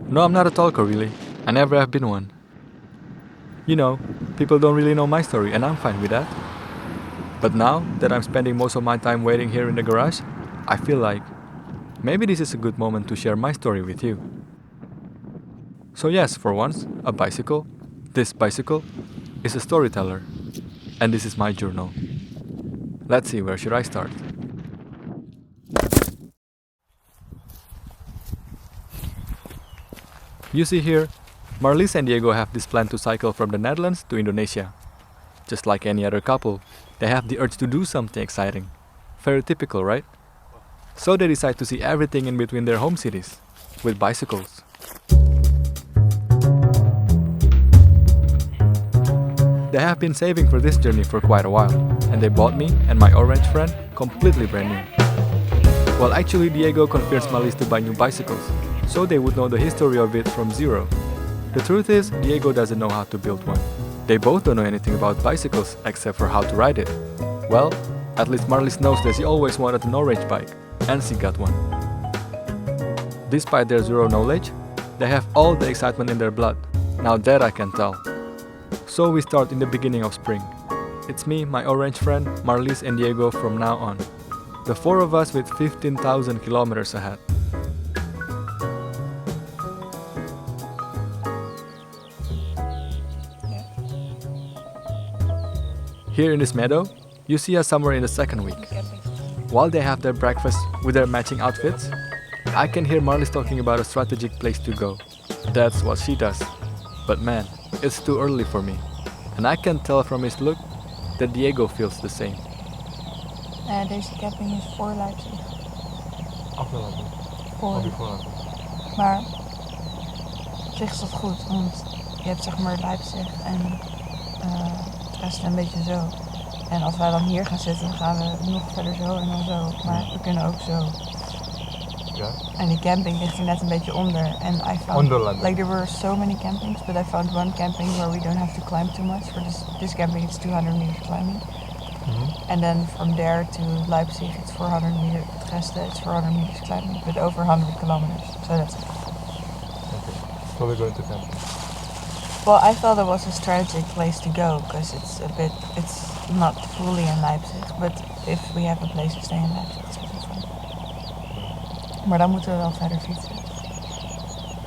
No, I'm not a talker really. I never have been one. You know, people don't really know my story and I'm fine with that. But now that I'm spending most of my time waiting here in the garage, I feel like maybe this is a good moment to share my story with you. So yes, for once, a bicycle, this bicycle, is a storyteller. And this is my journal. Let's see, where should I start? You see here, Marlies and Diego have this plan to cycle from the Netherlands to Indonesia. Just like any other couple, they have the urge to do something exciting. Very typical, right? So they decide to see everything in between their home cities, with bicycles. They have been saving for this journey for quite a while, and they bought me and my orange friend completely brand new. Well, actually, Diego convinced Marlies to buy new bicycles, so they would know the history of it from zero. The truth is, Diego doesn't know how to build one. They both don't know anything about bicycles except for how to ride it. Well, at least Marlies knows that she always wanted an orange bike, and she got one. Despite their zero knowledge, they have all the excitement in their blood. Now that I can tell. So we start in the beginning of spring. It's me, my orange friend, Marlies and Diego from now on. The four of us with 15,000 kilometers ahead. Here in this meadow, you see us somewhere in the second week. While they have their breakfast with their matching outfits, I can hear Marlies talking about a strategic place to go. That's what she does. But man, it's too early for me. And I can tell from his look that Diego feels the same. Deze camping is voor Leipzig. Afgelopen. Voor. Maar op zich is dat goed, want je hebt zeg maar Leipzig en het rest een beetje zo. En als wij dan hier gaan zitten, dan gaan we nog verder zo en dan zo. Maar we kunnen ook zo. Ja? En die camping ligt er net een beetje onder. And I found, Onderland. like there were so many campings, but I found one camping where we don't have to climb too much. For this camping it's 200 meters climbing. And then from there to Leipzig it's 400 meters, Dresden it's 400 meters climbing, but over 100 kilometers, so that's it. Okay. So we're going to camping. Well, I thought it was a strategic place to go, because it's not fully in Leipzig, but if we have a place to stay in Leipzig, it's also fun. Maar dan moeten we wel verder fietsen.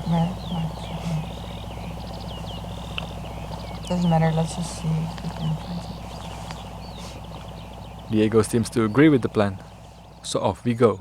Maar doesn't matter, let's just see if we can find something. Diego seems to agree with the plan. So off we go.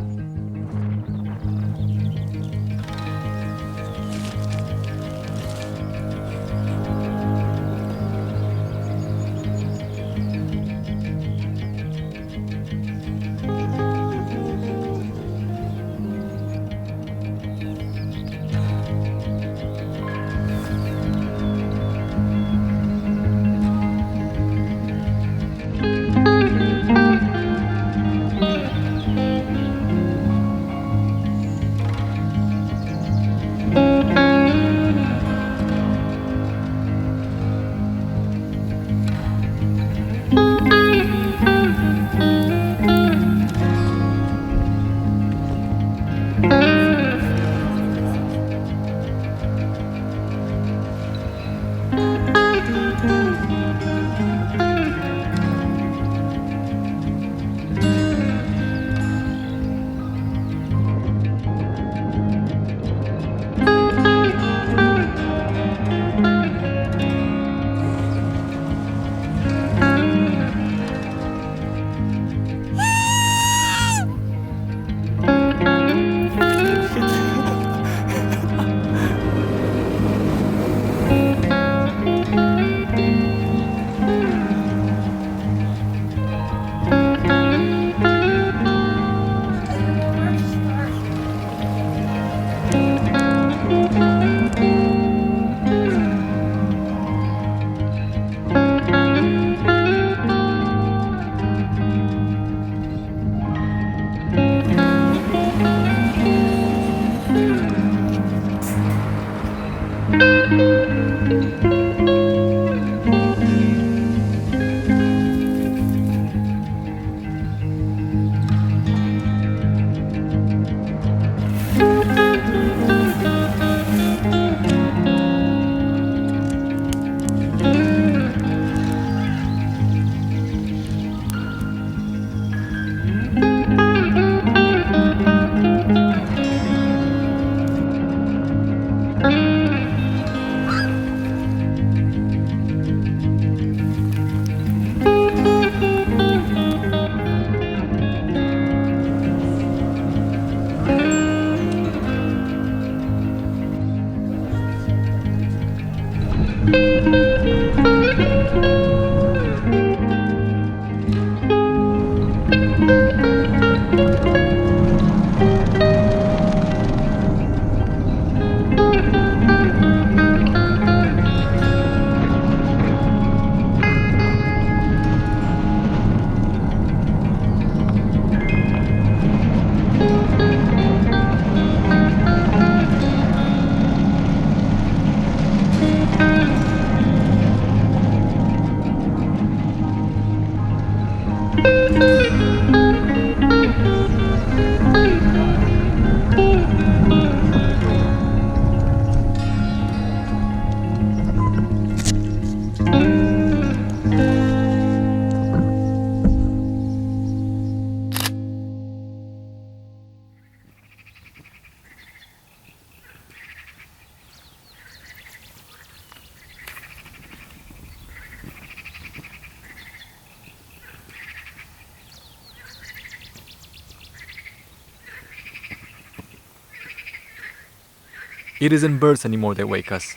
It isn't birds anymore that wake us.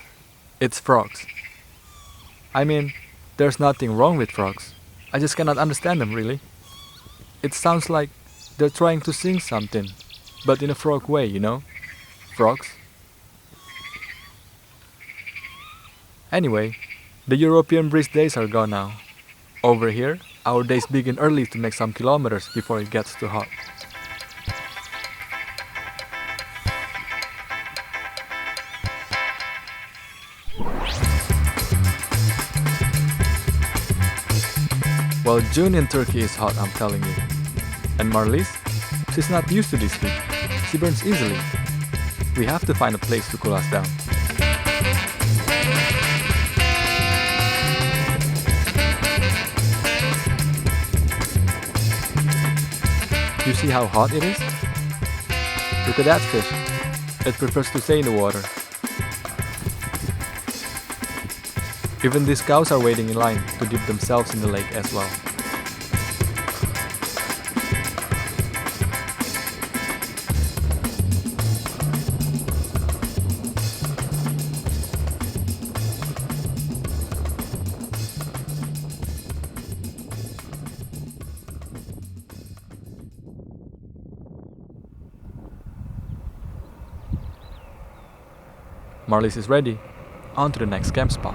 It's frogs. I mean, there's nothing wrong with frogs. I just cannot understand them really. It sounds like they're trying to sing something, but in a frog way, you know? Frogs. Anyway, the European breeze days are gone now. Over here, our days begin early to make some kilometers before it gets too hot. Well, June in Turkey is hot, I'm telling you. And Marlies? She's not used to this heat. She burns easily. We have to find a place to cool us down. You see how hot it is? Look at that fish. It prefers to stay in the water. Even these cows are waiting in line to dip themselves in the lake as well. Marlies is ready. On to the next camp spot.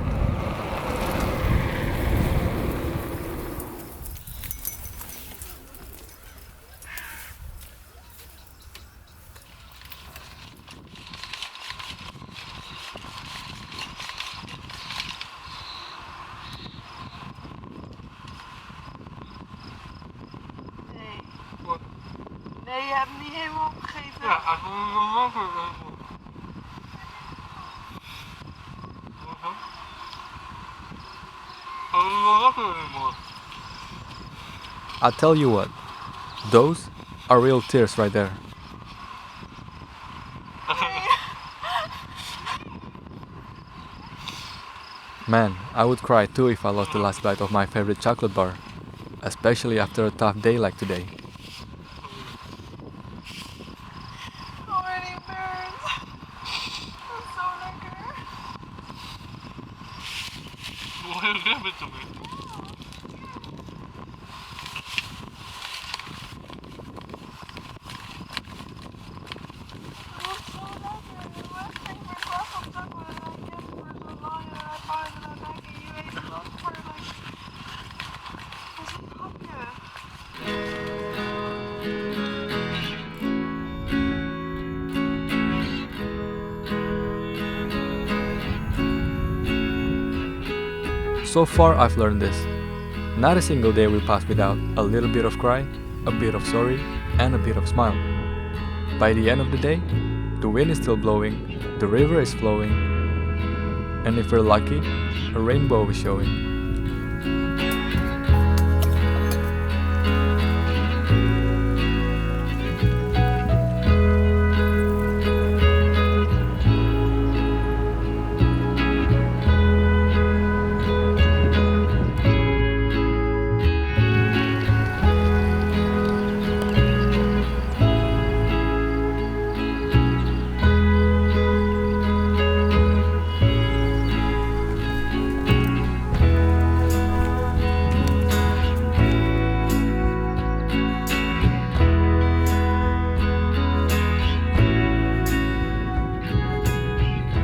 Nee, je hebt hem niet helemaal opgegeven. Ja, als we hem wakker I'll tell you what, those are real tears right there. Man, I would cry too if I lost the last bite of my favorite chocolate bar, especially after a tough day like today. Already burns. Dat is zo lekker. What happened to me? Dat is zo lekker. Ik ben echt super kwaad op chocolate. En ik heb voor zo lang en I found it and I can you ate it for like... Dat is een hapje. So far I've learned this. Not a single day will pass without a little bit of cry, a bit of sorry, and a bit of smile. By the end of the day, the wind is still blowing, the river is flowing, and if we're lucky, a rainbow is showing.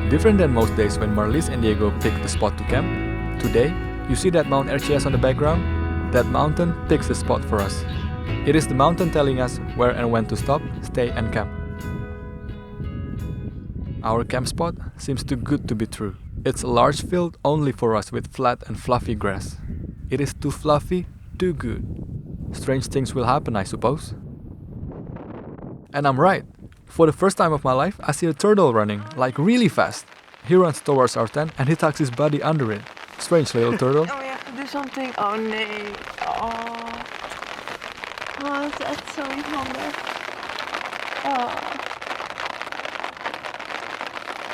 Different than most days when Marlies and Diego picked the spot to camp, today, you see that Mount Erciyes on the background? That mountain picks the spot for us. It is the mountain telling us where and when to stop, stay and camp. Our camp spot seems too good to be true. It's a large field only for us with flat and fluffy grass. It is too fluffy, too good. Strange things will happen, I suppose. And I'm right. For the first time of my life, I see a turtle running, like really fast. He runs towards our tent and he tucks his body under it. Strange little turtle. Oh, we have to do something. Oh nee. Oh. Oh, dat is echt zo niet handig. Oh.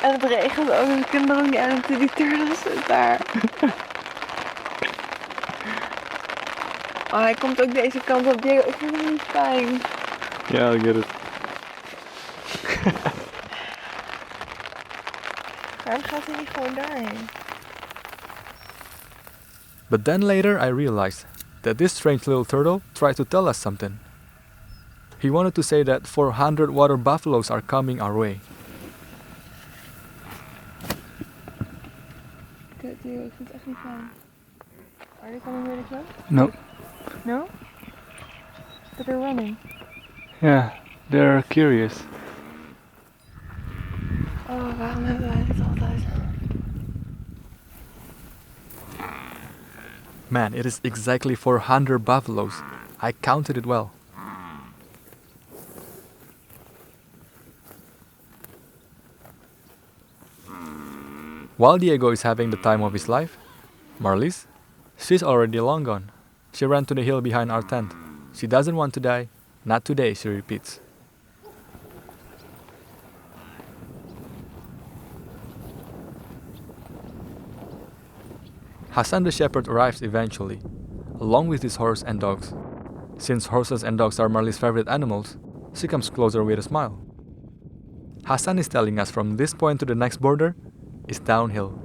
En het regent ook, dus we kunnen er ook niet aan en die turtle zit daar. Oh, hij komt ook deze kant op. Diego, ik vind het niet fijn. Yeah, I get it. Waarom gaat hij niet gewoon daarheen? But then later I realized that this strange little turtle tried to tell us something. He wanted to say that 400 water buffaloes are coming our way. Kut, Theo, ik vind het echt niet fijn. Are they coming really close? No. No? But they're running. Yeah, they're curious. Oh, waarom hebben wij dit altijd? Man, it is exactly 400 buffaloes. I counted it well. While Diego is having the time of his life, Marlies, she's already long gone. She ran to the hill behind our tent. She doesn't want to die. Not today, she repeats. Hassan the shepherd arrives eventually, along with his horse and dogs. Since horses and dogs are Marlies' favorite animals, she comes closer with a smile. Hassan is telling us from this point to the next border is downhill.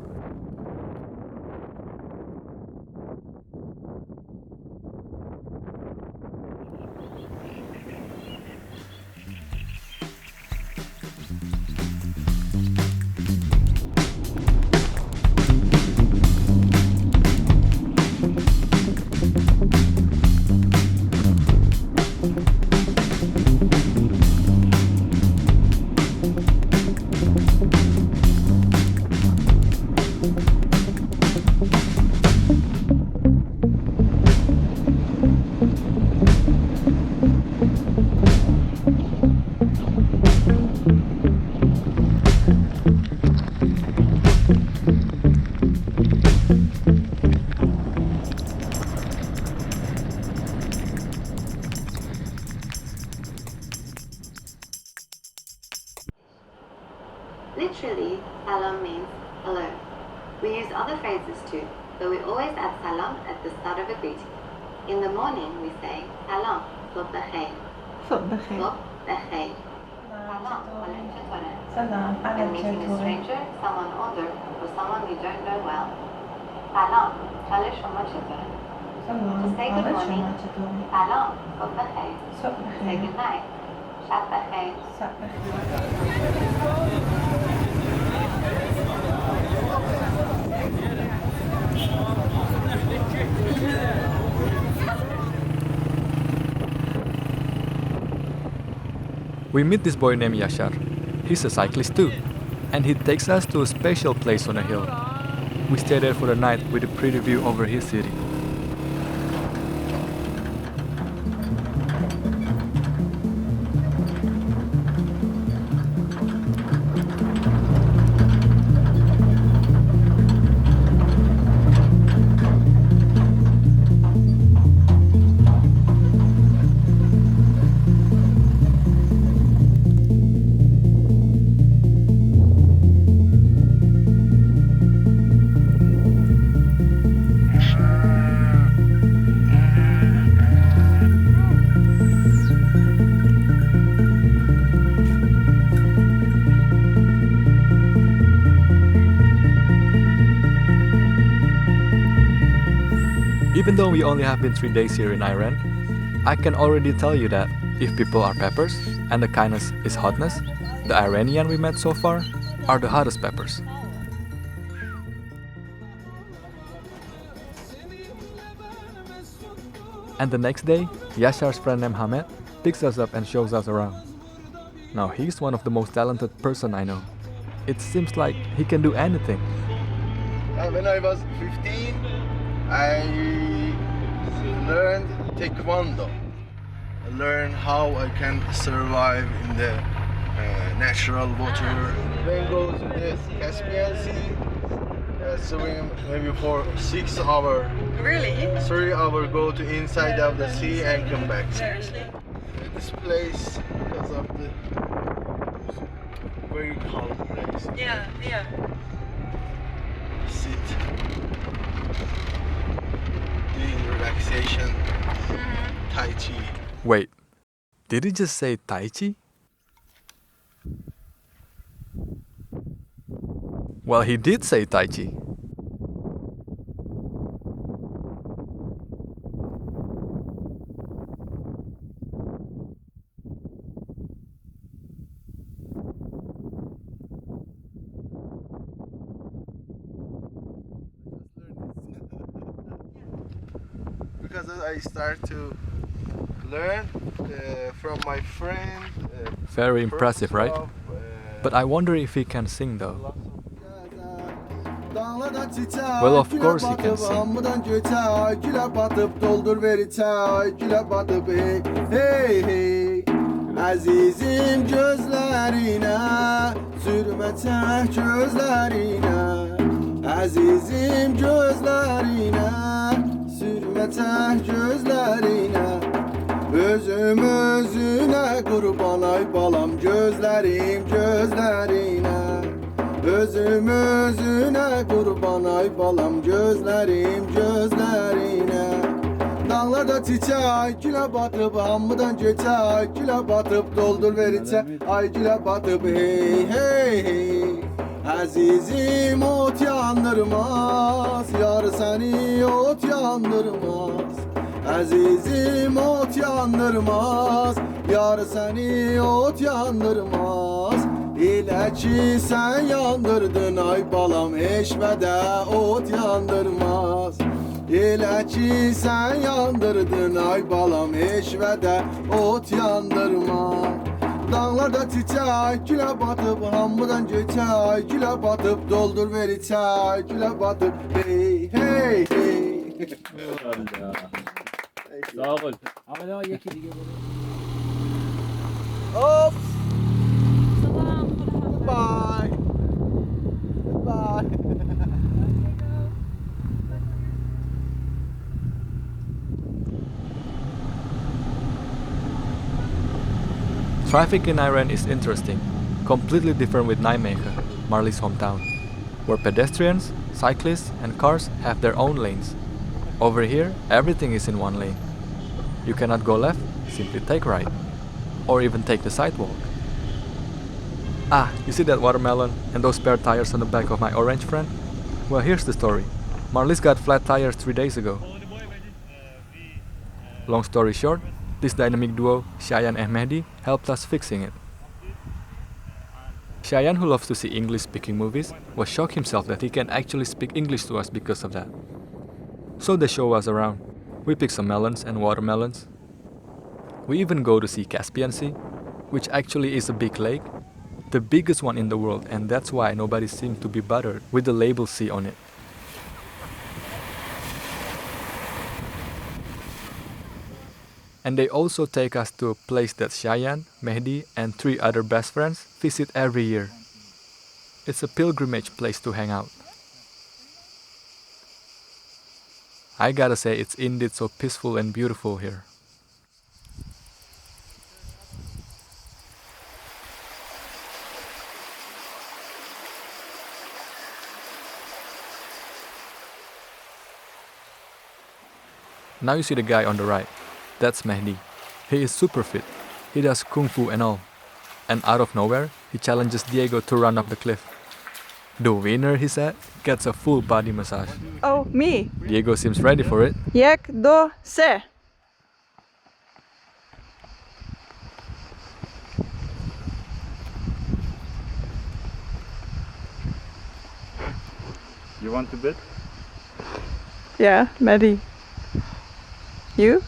Literally, salam means hello. We use other phrases too, but we always add salam at the start of a greeting. In the morning, we say salam, صبح الخير. صبح الخير. صبح الخير. Salam, عليك شطورة. Salam, When عليك meeting a شطورة. stranger, someone older, or someone we don't know well, salam, عليك شطورة. Salam, To say good عليك morning, شطورة. salam, صبح الخير. صبح To say الخير. good night, شب الخير. صبح الخير. We meet this boy named Yashar. He's a cyclist too, and he takes us to a special place on a hill. We stay there for the night with a pretty view over his city. Even though we only have been 3 days here in Iran, I can already tell you that if people are peppers and the kindness is hotness, the Iranian we met so far are the hottest peppers. And the next day, Yashar's friend named Hamed picks us up and shows us around. Now he's one of the most talented person I know. It seems like he can do anything. When I was 15, I learned Taekwondo. I learned how I can survive in the natural water. When go to the Caspian Sea, swim maybe for 6 hours. Really? 3 hours go to inside of the sea and come back. Seriously? This place, because of the very calm place. Yeah, yeah. Sit, doing relaxation, Tai Chi. Wait, did he just say Tai Chi? Well, he did say Tai Chi. Because I start to learn from my friend. Very impressive, right? But I wonder if he can sing though. Well, of course he can sing. Güle batıp doldur veri çay, güle batıp hey hey hey. Azizim gözlerine, sürme tek gözlerine. Azizim gözlerine, sürme tek gözlerine. Özüm özüne kurban ay balam, gözlerim gözlerine. Özüm özüne kurban ay balam, gözlerim gözlerine. Dağlarda çiçek güle batıp hamıdan geçek, güle batıp doldur verice ay güle batıp hey hey hey. Azizim ot yandırmaz, yar seni ot yandırmaz. Azizim ot yandırmaz, yar seni ot yandırmaz. İle ki sen yandırdın ay balam, eşmede ot yandırmaz. İle ki sen yandırdın ay balam, eşmede ot yandırmaz. Dağlarda çiçek güle batıp hamıdan geçek, güle batıp doldur veri çay, güle batıp hey hey hey. Sağ ol. Hop. Bye. Bye. Traffic in Iran is interesting, completely different with Nijmegen, Marley's hometown, where pedestrians, cyclists and cars have their own lanes. Over here, everything is in one lane. You cannot go left, simply take right, or even take the sidewalk. Ah, you see that watermelon and those spare tires on the back of my orange friend? Well, here's the story. Marley's got flat tires 3 days ago. Long story short, this dynamic duo, Shayan and Mehdi, helped us fixing it. Shayan, who loves to see English-speaking movies, was shocked himself that he can actually speak English to us because of that. So they show us around. We pick some melons and watermelons. We even go to see Caspian Sea, which actually is a big lake, the biggest one in the world, and that's why nobody seems to be bothered with the label sea on it. And they also take us to a place that Shayan, Mehdi and 3 other best friends visit every year. It's a pilgrimage place to hang out. I gotta say, it's indeed so peaceful and beautiful here. Now you see the guy on the right. That's Mehdi. He is super fit. He does kung fu and all. And out of nowhere, he challenges Diego to run up the cliff. The winner, he said, gets a full body massage. Oh, me. Diego seems ready for it. Yek, do, se. You want to bet? Yeah, Maddie. You?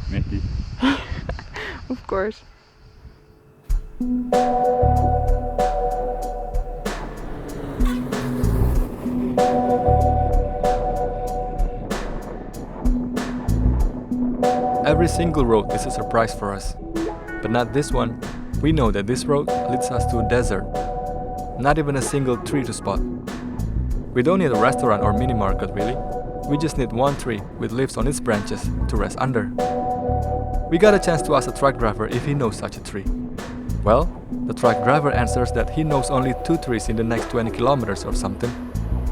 Mehdi. Of course. Every single road is a surprise for us. But not this one. We know that this road leads us to a desert. Not even a single tree to spot. We don't need a restaurant or mini market really. We just need one tree with leaves on its branches to rest under. We got a chance to ask a truck driver if he knows such a tree. Well, the truck driver answers that he knows only 2 trees in the next 20 kilometers or something,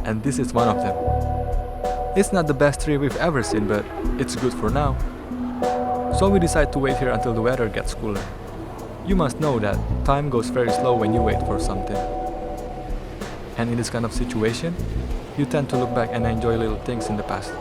and this is one of them. It's not the best tree we've ever seen, but it's good for now. So we decide to wait here until the weather gets cooler. You must know that time goes very slow when you wait for something. And in this kind of situation, you tend to look back and enjoy little things in the past.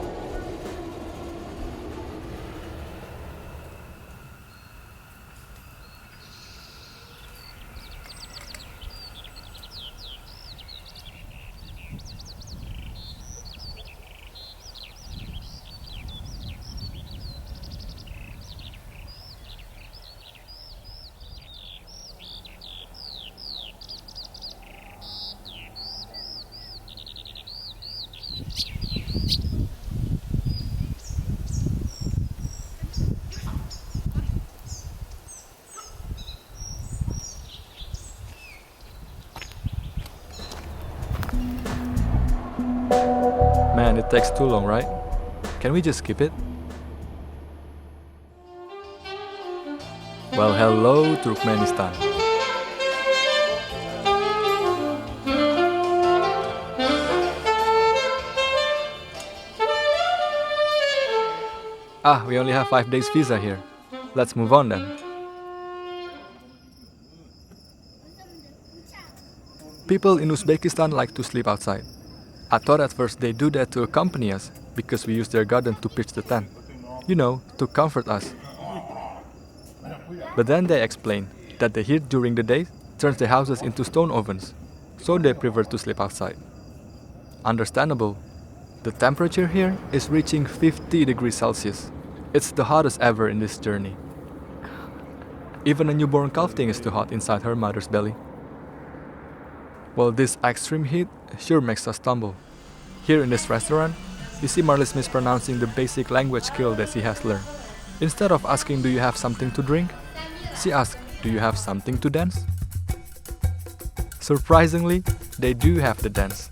Man, it takes too long, right? Can we just skip it? Well, hello, Turkmenistan. Ah, we only have 5 days visa here. Let's move on then. People in Uzbekistan like to sleep outside. I thought at first they do that to accompany us, because we use their garden to pitch the tent. You know, to comfort us. But then they explain that the heat during the day turns their houses into stone ovens, so they prefer to sleep outside. Understandable. The temperature here is reaching 50 degrees Celsius. It's the hottest ever in this journey. Even a newborn calf thing is too hot inside her mother's belly. Well, this extreme heat sure makes us stumble. Here in this restaurant, you see Marlis mispronouncing the basic language skill that she has learned. Instead of asking, "Do you have something to drink?" she asks, "Do you have something to dance?" Surprisingly, they do have the dance.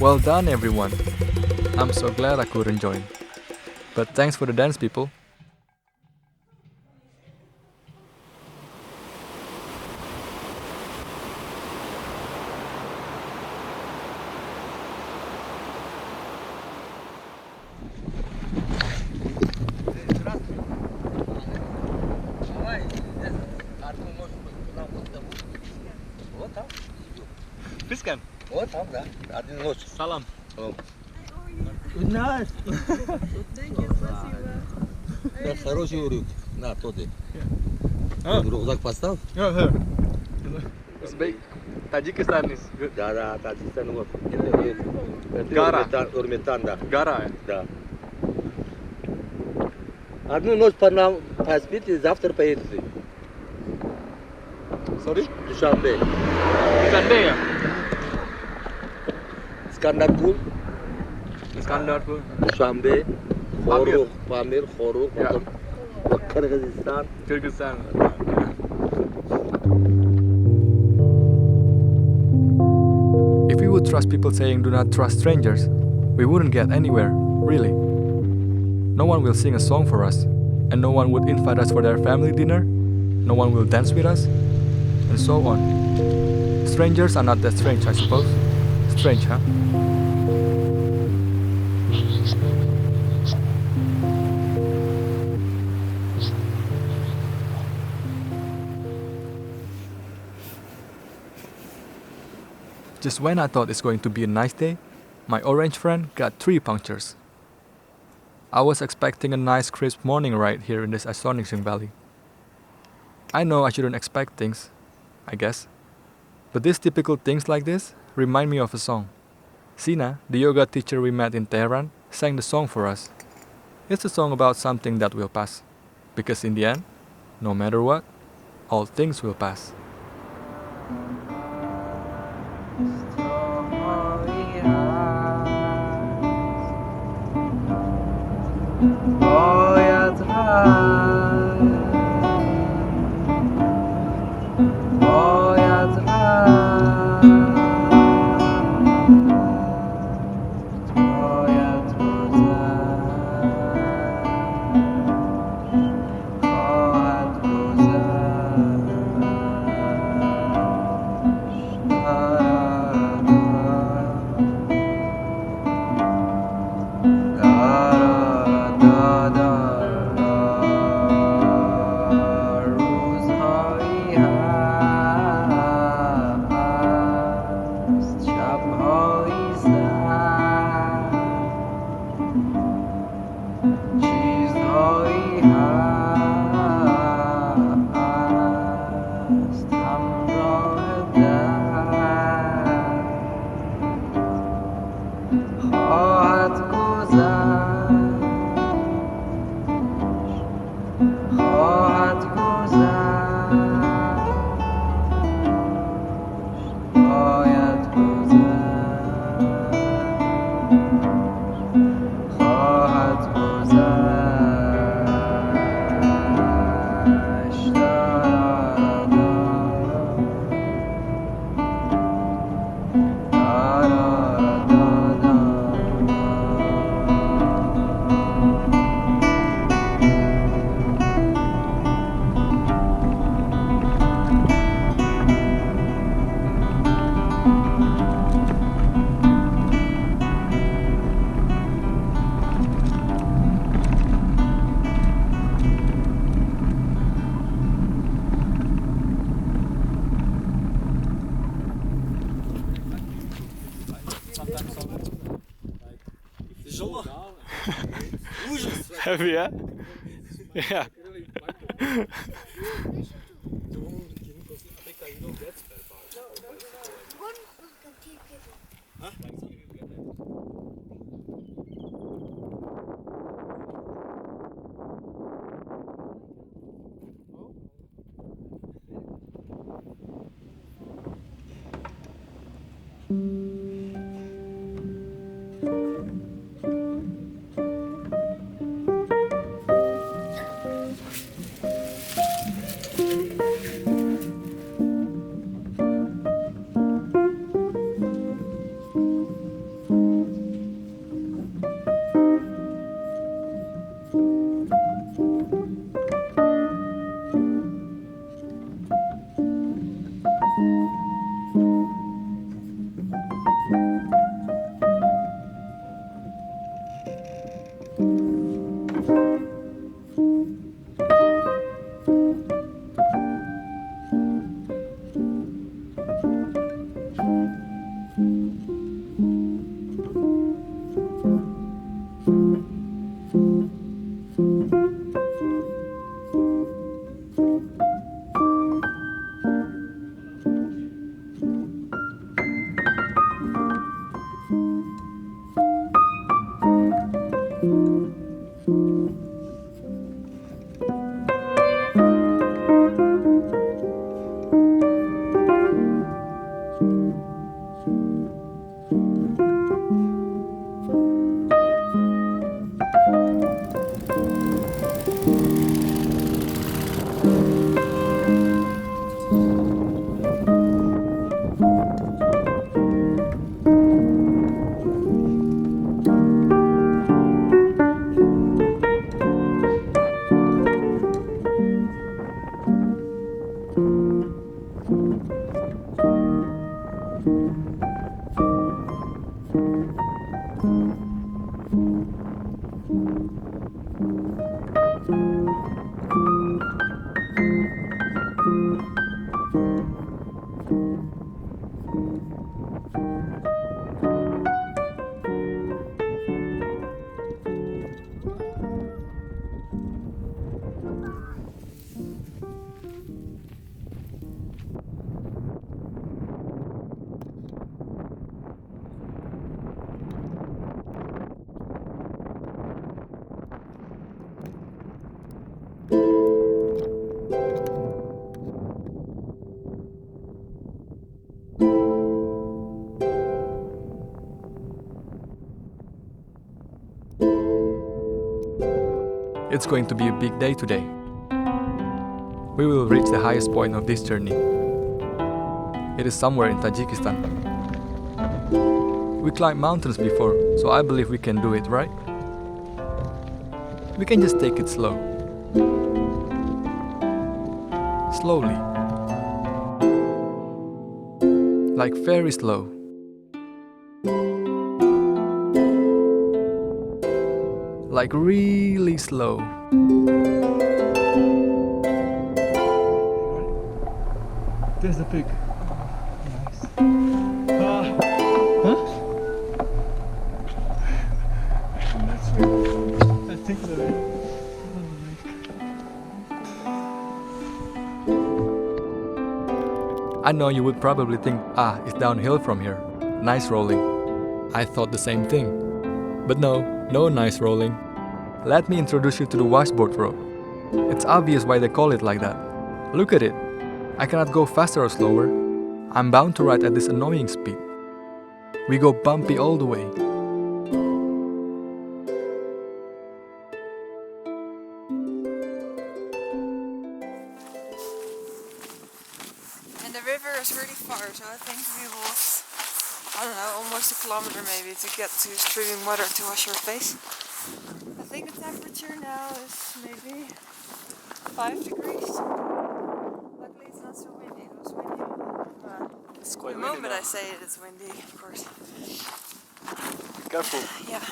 Well done, everyone. I'm so glad I couldn't join. But thanks for the dance, people. Piskan. Вот там, да. Один ночь. Salam. Знаешь? Да, хороший урок. На, тот. Рюкзак поставь. Uzbek, Tajikistan is good. Да, Таджикистан вот. Гара. Урметан, да. Gara. Да. Одну ночь поспите, завтра поедете. Sorry? Душанбе. Sunday ya? Скандарпур, Iskandarpur. Душанбе, Хорух, Памир, Хорух, Yeah. потом Кыргызстан. Kyrgyzstan. If we would trust people saying do not trust strangers, we wouldn't get anywhere, really. No one will sing a song for us, and no one would invite us for their family dinner, no one will dance with us, and so on. Strangers are not that strange, I suppose. Strange, huh? Just when I thought it's going to be a nice day, my orange friend got 3 punctures. I was expecting a nice crisp morning ride here in this astonishing valley. I know I shouldn't expect things, I guess. But these typical things like this remind me of a song. Sina, the yoga teacher we met in Tehran, sang the song for us. It's a song about something that will pass. Because in the end, no matter what, all things will pass. Oh yeah. Heavy, yeah? Yeah. It's going to be a big day today. We will reach the highest point of this journey. It is somewhere in Tajikistan. We climbed mountains before, so I believe we can do it, right? We can just take it slow. Slowly. Like very slow. Like really slow. There's the pig. Nice. Huh? That's right. I think so. I know you would probably think, it's downhill from here. Nice rolling. I thought the same thing. But no nice rolling. Let me introduce you to the washboard road. It's obvious why they call it like that. Look at it. I cannot go faster or slower. I'm bound to ride at this annoying speed. We go bumpy all the way. And the river is really far, so I think we walk, I don't know, almost a kilometer maybe to get to streaming water to wash your face. I think the temperature now is maybe 5 degrees. Luckily it's not so windy. It was windy. It's quite The moment I say it, it's windy, of course. Careful. Yeah.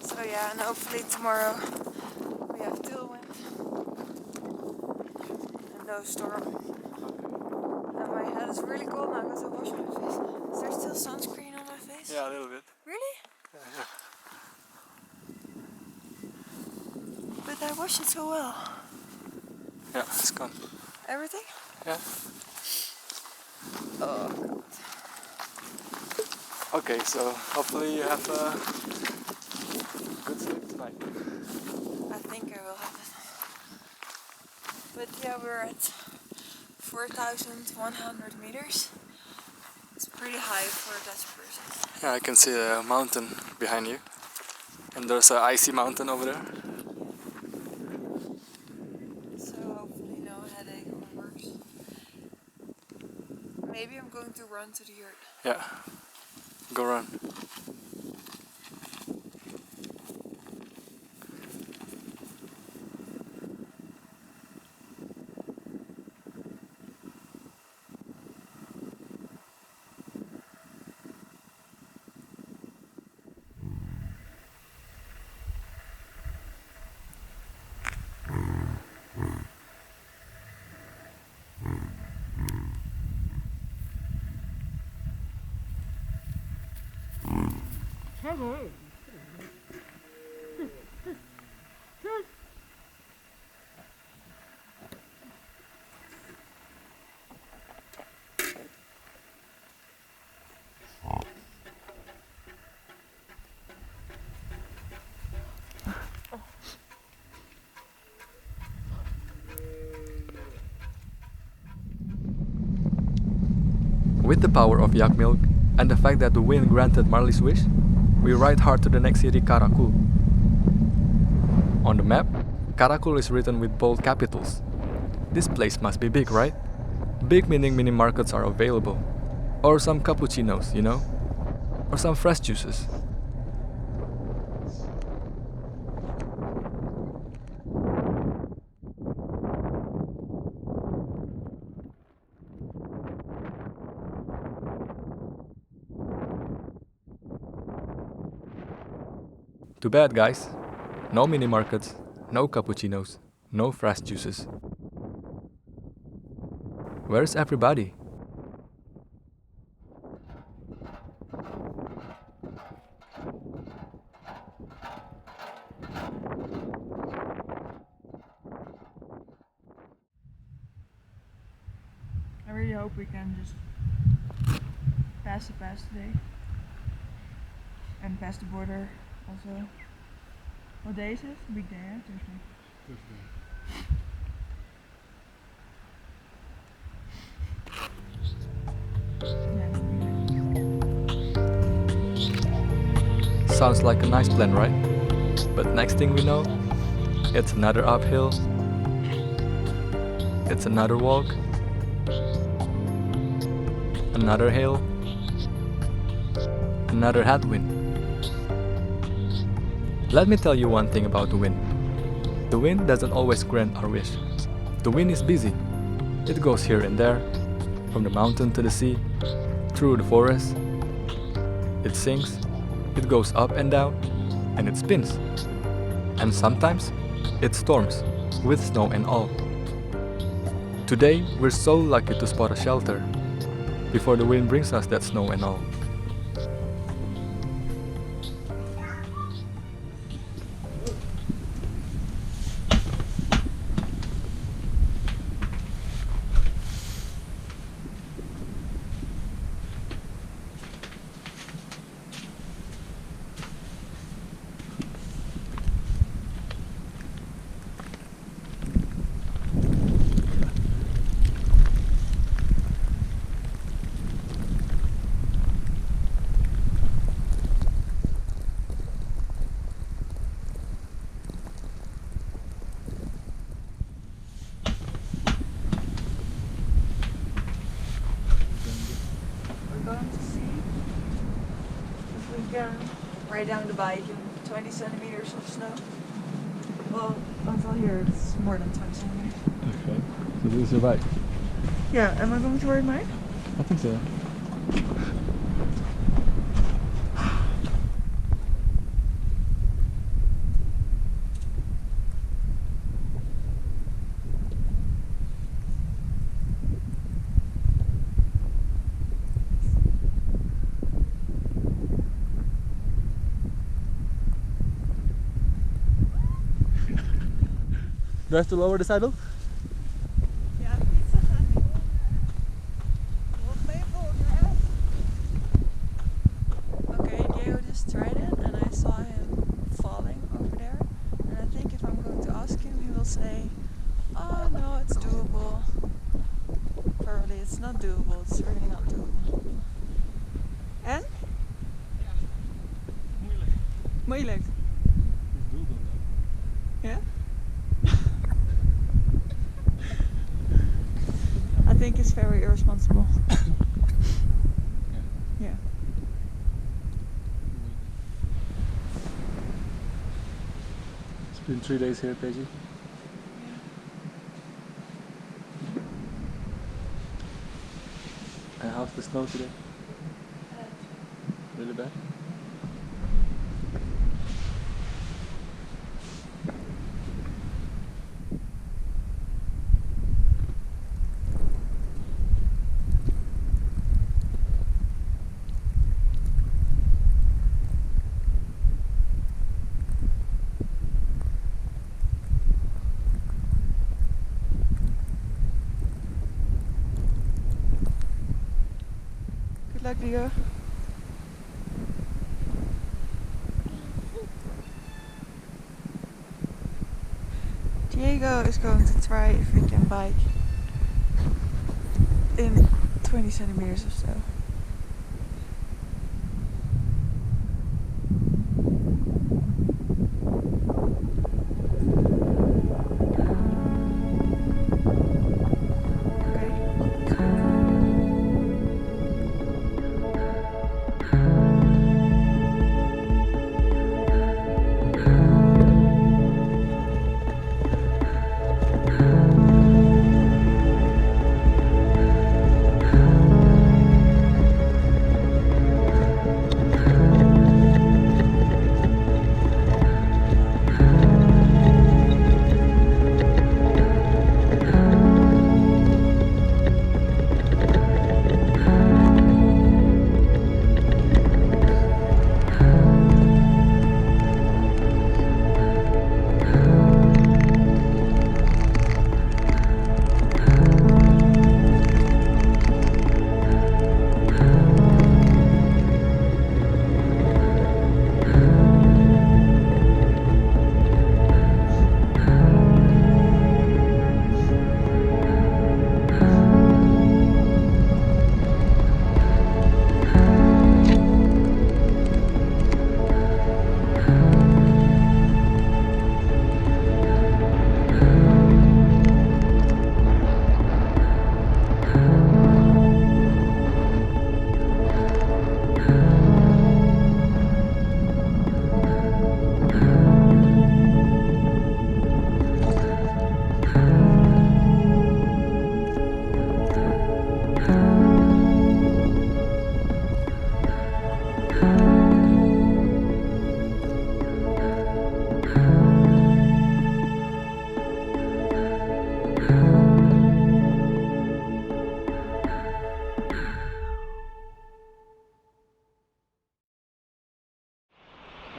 So yeah, and hopefully tomorrow we have tailwind and no storm. And my head is really cold now because I washed my face. Is there still sunscreen on my face? Yeah, a little bit. Really? I wash it so well? Yeah, it's gone. Everything? Yeah. Oh god. Okay, so hopefully you have a good sleep tonight. I think I will have it. But yeah, we're at 4,100 meters. It's pretty high for a Dutch person. Yeah, I can see a mountain behind you. And there's an icy mountain over there. So hopefully no headache or worse. Maybe I'm going to run to the yurt. Yeah, go run. With the power of yak milk and the fact that the wind granted Marley's wish, we ride hard to the next city, Karakul. On the map, Karakul is written with bold capitals. This place must be big, right? Big meaning mini markets are available. Or some cappuccinos, you know? Or some fresh juices. Too bad, guys. No mini markets, no cappuccinos, no fresh juices. Where's everybody? I really hope we can just pass the pass today. And pass the border also. What day is it? Weekday, yeah? Thursday. Sounds like a nice plan, right? But next thing we know, it's another uphill. It's another walk. Another hill. Another headwind. Let me tell you one thing about the wind. The wind doesn't always grant our wish. The wind is busy. It goes here and there, from the mountain to the sea, through the forest. It sings, it goes up and down, and it spins. And sometimes it storms, with snow and all. Today we're so lucky to spot a shelter, before the wind brings us that snow and all. Going to see if we can ride down the bike in 20 centimeters of snow. Well, until here it's more than 20 centimeters. Okay, so this is your bike? Yeah, am I going to ride mine? I think so. Do I have to lower the saddle? Ja, fietsen gaat niet. Wat ben je voor Okay, Diego just tried it and I saw him falling over there. And I think if I'm going to ask him, he will say, oh no, it's doable. Probably it's not doable, it's really not doable. En? Moeilijk. Moeilijk. Is doable though. Ja? I think it's very irresponsible. Yeah. It's been 3 days here, Paige. And how's the snow today? Really bad? Good luck, Diego. Diego is going to try if he can bike in 20 centimeters or so.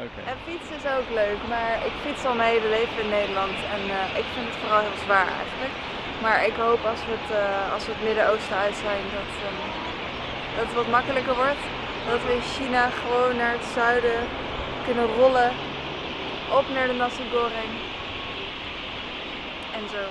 Okay. En fietsen is ook leuk, maar ik fiets al mijn hele leven in Nederland en ik vind het vooral heel zwaar eigenlijk. Maar ik hoop als we het Midden-Oosten uit zijn dat het wat makkelijker wordt. Dat we in China gewoon naar het zuiden kunnen rollen, op naar de nasi goreng en zo.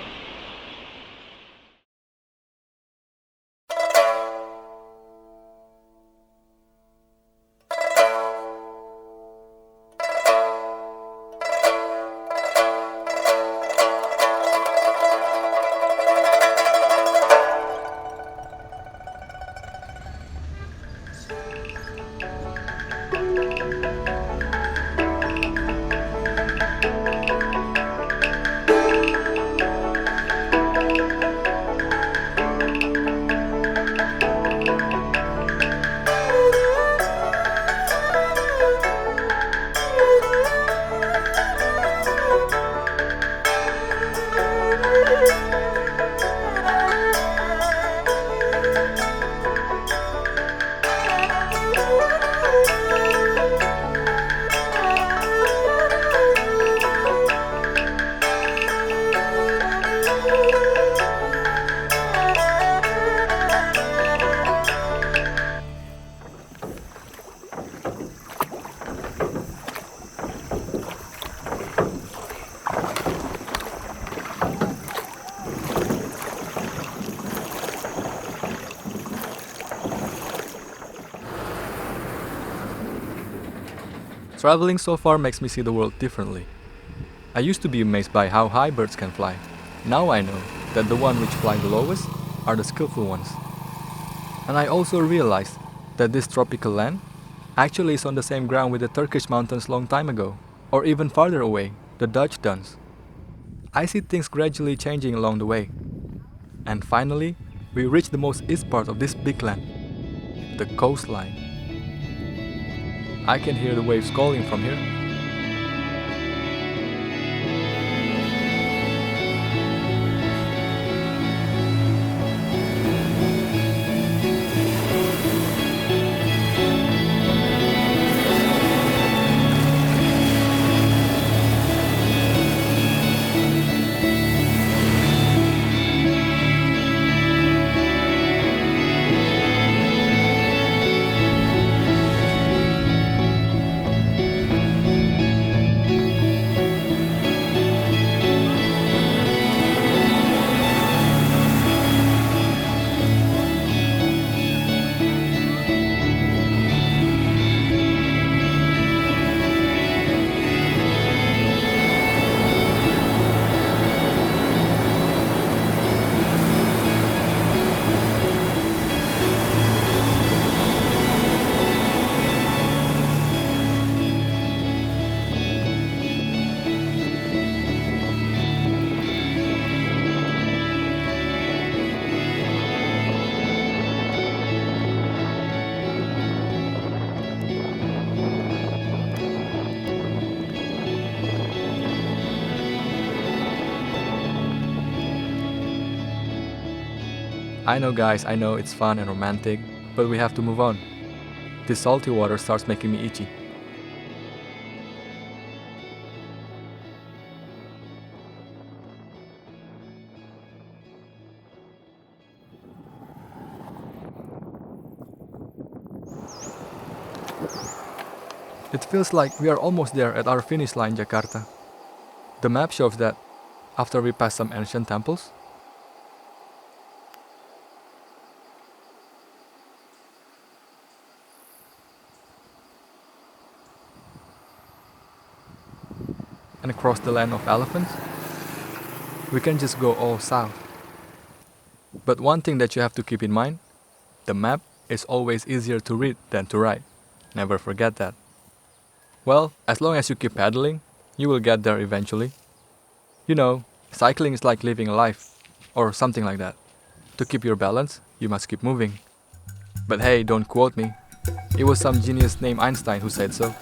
Traveling so far makes me see the world differently. I used to be amazed by how high birds can fly. Now I know that the ones which fly the lowest are the skillful ones. And I also realized that this tropical land actually is on the same ground with the Turkish mountains long time ago, or even farther away, the Dutch Duns. I see things gradually changing along the way. And finally, we reach the most east part of this big land, the coastline. I can hear the waves calling from here. I know guys, I know it's fun and romantic, but we have to move on. This salty water starts making me itchy. It feels like we are almost there at our finish line, Jakarta. The map shows that after we pass some ancient temples, and across the land of elephants, we can just go all south. But one thing that you have to keep in mind, the map is always easier to read than to write. Never forget that. Well, as long as you keep paddling, you will get there eventually. You know, cycling is like living a life, or something like that. To keep your balance, you must keep moving. But hey, don't quote me. It was some genius named Einstein who said so.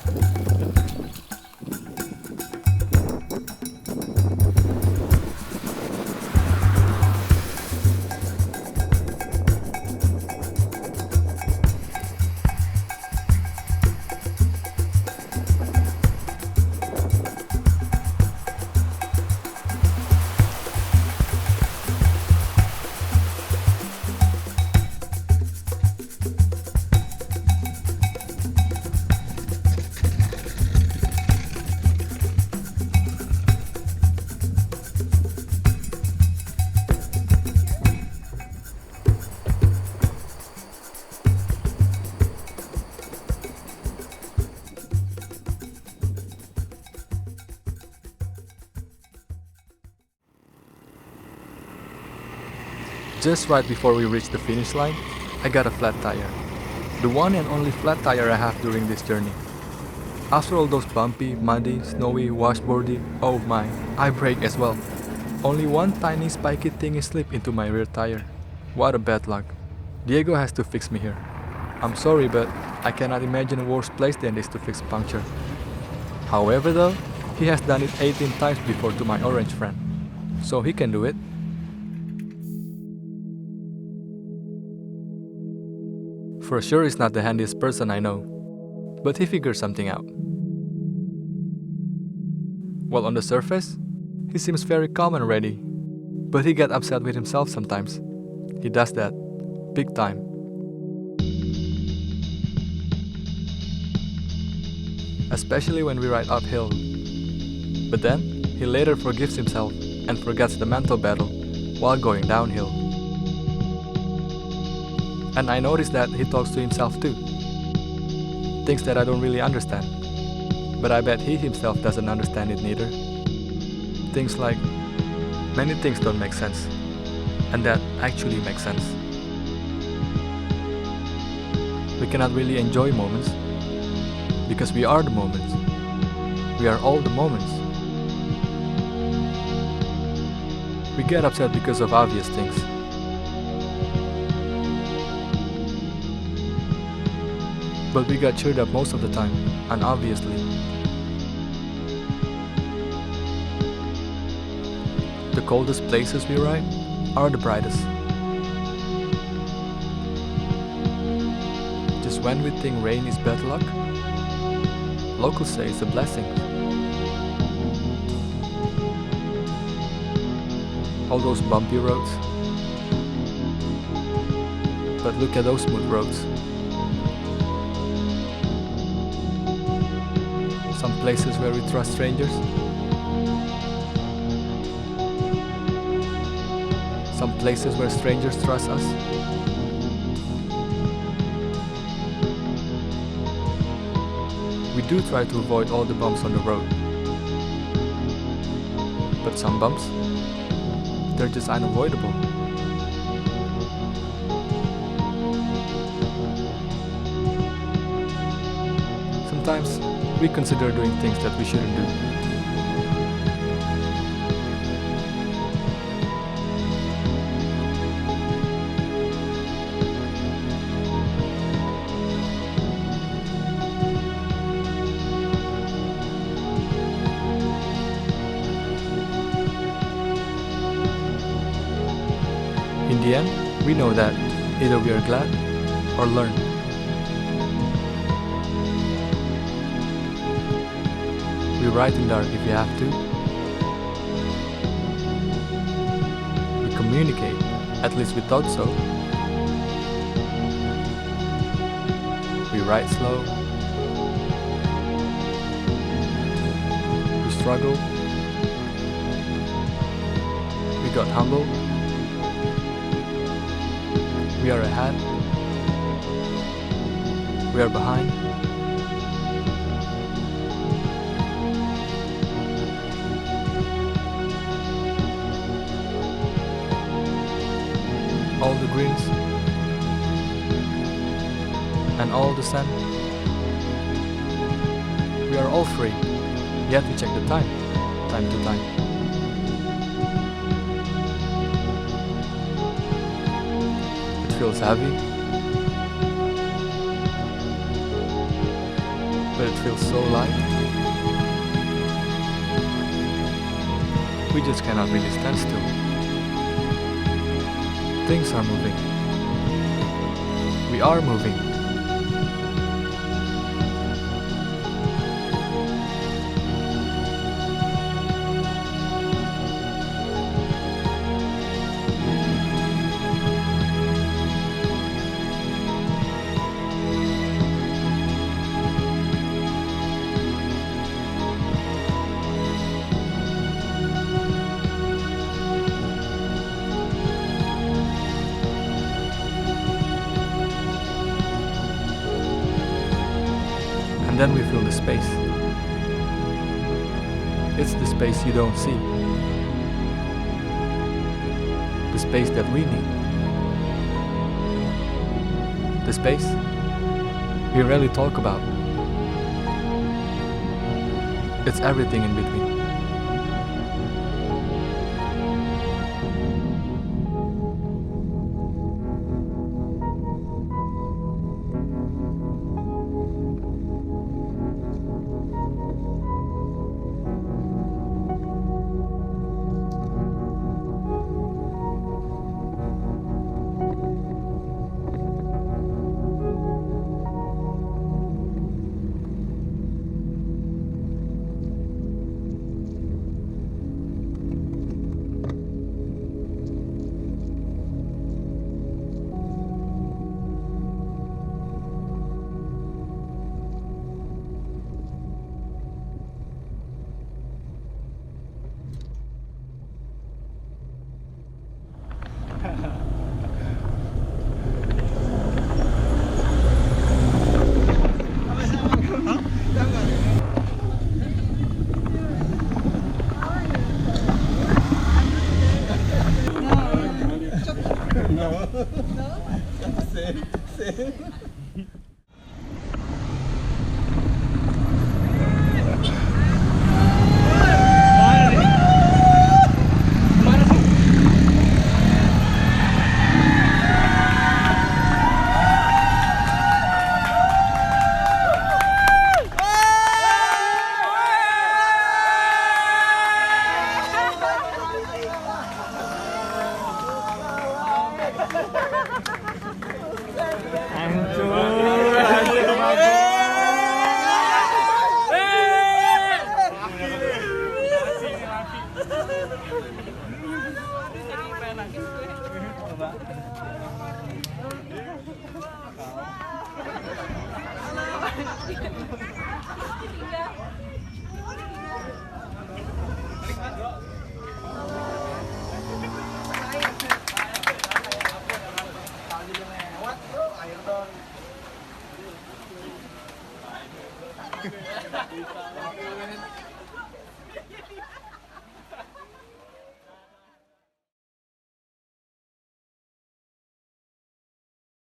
Just right before we reach the finish line, I got a flat tire. The one and only flat tire I have during this journey. After all those bumpy, muddy, snowy, washboardy, oh my, I brake as well. Only one tiny spiky thing slipped into my rear tire. What a bad luck. Diego has to fix me here. I'm sorry, but I cannot imagine a worse place than this to fix puncture. However though, he has done it 18 times before to my orange friend. So he can do it. For sure he's not the handiest person I know, but he figured something out. Well, on the surface, he seems very calm and ready, but he gets upset with himself sometimes. He does that, big time. Especially when we ride uphill. But then, he later forgives himself and forgets the mental battle while going downhill. And I noticed that he talks to himself too. Things that I don't really understand. But I bet he himself doesn't understand it neither. Things like, many things don't make sense, and that actually makes sense. We cannot really enjoy moments, because we are the moments. We are all the moments. We get upset because of obvious things. But we got cheered up most of the time, unobviously. The coldest places we ride are the brightest. Just when we think rain is bad luck, locals say it's a blessing. All those bumpy roads. But look at those smooth roads. Some places where we trust strangers. Some places where strangers trust us. We do try to avoid all the bumps on the road. But some bumps, they're just unavoidable. Sometimes we consider doing things that we shouldn't do. In the end, we know that either we are glad or learn. We ride in dark if we have to. We communicate, at least we thought so. We ride slow. We struggle. We got humble. We are ahead. We are behind. All the greens and all the sun. We are all free, yet we check the time to time. It feels heavy, but it feels so light. We just cannot really stand still. Things are moving. We are moving. And then we feel the space. It's the space you don't see. The space that we need. The space we rarely talk about. It's everything in between.